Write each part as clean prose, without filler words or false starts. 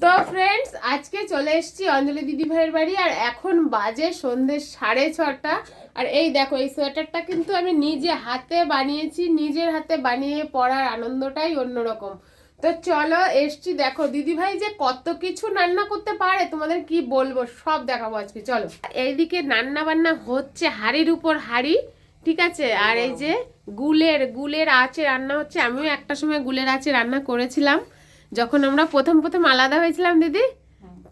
তো ফ্রেন্ডস, আজকে চলে এসেছি অঞ্জলি দিদি ভাইয়ের বাড়ি। আর এখন বাজে সন্ধ্যে 6:30। আর এই দেখো, এই সোয়েটারটা কিন্তু আমি নিজে হাতে বানিয়েছি। নিজের হাতে বানিয়ে পরার আনন্দটাই অন্যরকম। তো চলো, এসছি। দেখো দিদি ভাই যে কত কিছু রান্না করতে পারে, তোমাদের কি বলবো, সব দেখাবো আজকে। চলো, এইদিকে রান্না বান্না হচ্ছে হাঁড়ির উপর হাঁড়ি, ঠিক আছে। আর এই যে গুলের আঁচে রান্না হচ্ছে। আমিও একটা সময় গুলের আঁচে রান্না করেছিলাম, যখন আমরা প্রথম প্রথম আলাদা হয়েছিলাম দিদি,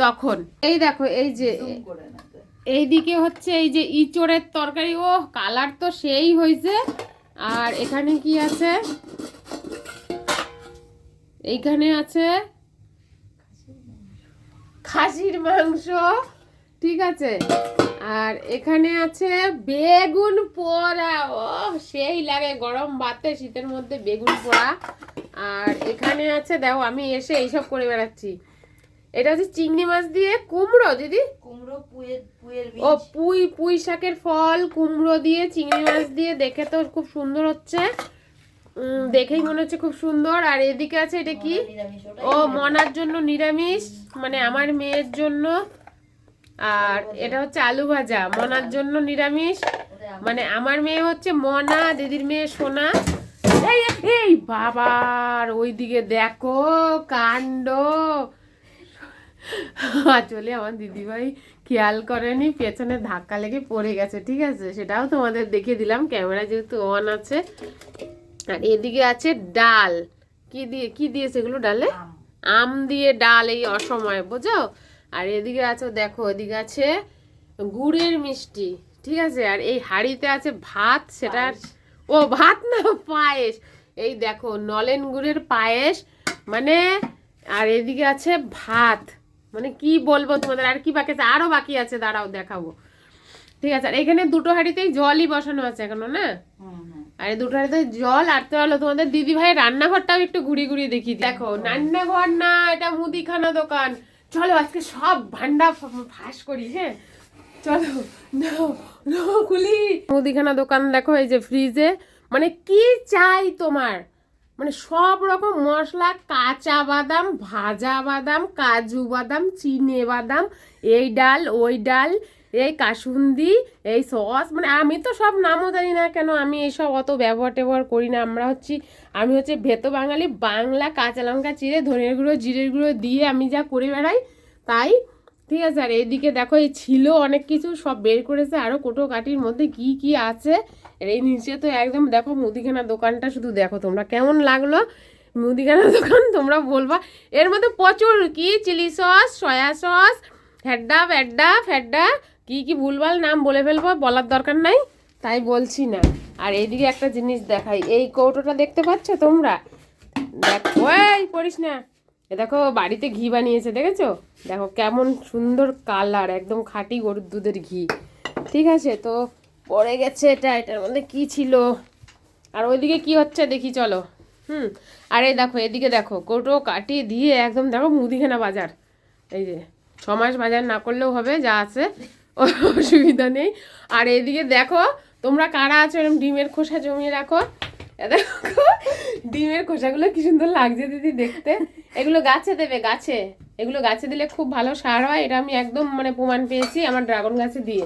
তখন। এই দেখো, এই যে এইদিকে হচ্ছে এই যে ইঁচড়ের তরকারি। ও কালার তো সেই হয়েছে। আর এখানে কি আছে, এইখানে আছে খাসির মাংস, ঠিক আছে। আর এখানে আছে বেগুন পোড়া। ও সেই লাগে গরম ভাতে শীতের মধ্যে বেগুন পোড়া। আর এখানে আছে, দেখো আমি এসে এইসব করে বেড়াচ্ছি। এটা হচ্ছে চিংড়ি মাছ দিয়ে কুমড়ো দিদি, কুমড়ো পুঁইয়ের ও পুঁই শাকের ফল, কুমড়ো দিয়ে চিংড়ি মাছ দিয়ে। দেখে তো খুব সুন্দর হচ্ছে, দেখেই মনে হচ্ছে খুব সুন্দর। আর এদিকে আছে এটা কি, ও মনার জন্য নিরামিষ, মানে আমার মেয়ের জন্য। আর এটা হচ্ছে আলু ভাজা, মনার জন্য নিরামিষ, মানে আমার মেয়ে হচ্ছে মনা, দিদির মেয়ে সোনা। এই বাবার ওইদিকে দেখো কাণ্ড। আসলে আমার দিদিভাই খেয়াল করেনি, পেছনে ধাক্কা লেগে পড়ে গেছে, ঠিক আছে। সেটাও তোমাদের দেখিয়ে দিলাম, ক্যামেরা যেহেতু অন আছে। আর এদিকে আছে ডাল। কি দিয়েছে এগুলো ডালে? আম দিয়ে ডাল, এই অসময়ে, বুঝো। আর এদিকে আছে, দেখো এদিকে আছে গুড়ের মিষ্টি, ঠিক আছে। আর এই হাঁড়িতে আছে ভাত, সেটা ও ভাত না, পায়েস। এই দেখো নলেন গুড়ের পায়েস, মানে। আর এদিকে আছে ভাত, মানে কি বলবো তোমাদের। আর কি বাকি আছে? আরো বাকি আছে, দাঁড়াও দেখাবো, ঠিক আছে। আর এখানে দুটো হাঁড়িতেই জলই বসানো আছে এখনো, না? আর এই দুটো হাঁড়িতে জল। আর তো হলো তোমাদের দিদি ভাই রান্নাঘরটাও একটু ঘুরিয়ে দেখি। দেখো রান্নাঘর না, এটা মুদিখানা দোকান। চলো আজকে সব ভান্ডা ফাঁস করি, হ্যাঁ চলো। খুলি মুদিখানা দোকান। দেখো এই যে ফ্রিজে, মানে কি চাই তোমার, মানে সব রকম মশলা, কাঁচা বাদাম, ভাজা বাদাম, কাজু বাদাম, চিনে বাদাম, এই ডাল ওই ডাল, এই কাসুন্দি, এই সস, মানে আমি তো সব নামও জানি না, কেন আমি এইসব অত ব্যবহার করি না। আমি হচ্ছে ভেতো বাঙালি, বাংলা কাঁচা লঙ্কা চিড়ে ধনের গুঁড়ো জিরের গুঁড়ো দিয়ে আমি যা করে বেড়াই তাই, ঠিক আছে। আর এইদিকে দেখো, এই ছিল অনেক কিছু, সব বের করেছে, আরও কোটো কাটির মধ্যে কি কি আছে। আর এই নিচে তো একদম দেখো মুদিখানা দোকানটা, শুধু দেখো তোমরা কেমন লাগলো মুদিখানা দোকান, তোমরা বলবা। এর মধ্যে প্রচুর কি চিলি সস, সয়া সস, ফ্যাড্ডা ফ্যাড্ডা কি ভুলভাল নাম বলে ফেলবো, বলার দরকার নাই, তাই বলছি না। আর এইদিকে একটা জিনিস দেখাই, এই কৌটোটা দেখতে পাচ্ছ তোমরা? দেখো, এই পড়িস না। এ দেখো বাড়িতে ঘি বানিয়েছে, দেখেছো? দেখো কেমন সুন্দর কালার, একদম খাঁটি গরুর দুধের ঘি, ঠিক আছে। তো পড়ে গেছে এটার মধ্যে কি ছিল। আর ওইদিকে কি হচ্ছে দেখি, চলো। আর এই দেখো, এদিকে দেখো কৌটো কাটি দিয়ে একদম, দেখো মুদিখানা বাজার। এই যে 6 মাস বাজার না করলেও হবে, যা আছে অসুবিধা নেই। আর এদিকে দেখো, তোমরা কারা আছো এরকম ডিমের খোসা জমিয়ে রাখো, দেখো ডিমের খোসাগুলো কি সুন্দর লাগছে দিদি দেখতে। এগুলো গাছে দেবে, এগুলো গাছে দিলে খুব ভালো সার হয়, এটা আমি একদম মানে প্রমাণ পেয়েছি আমার ড্রাগন গাছে দিয়ে।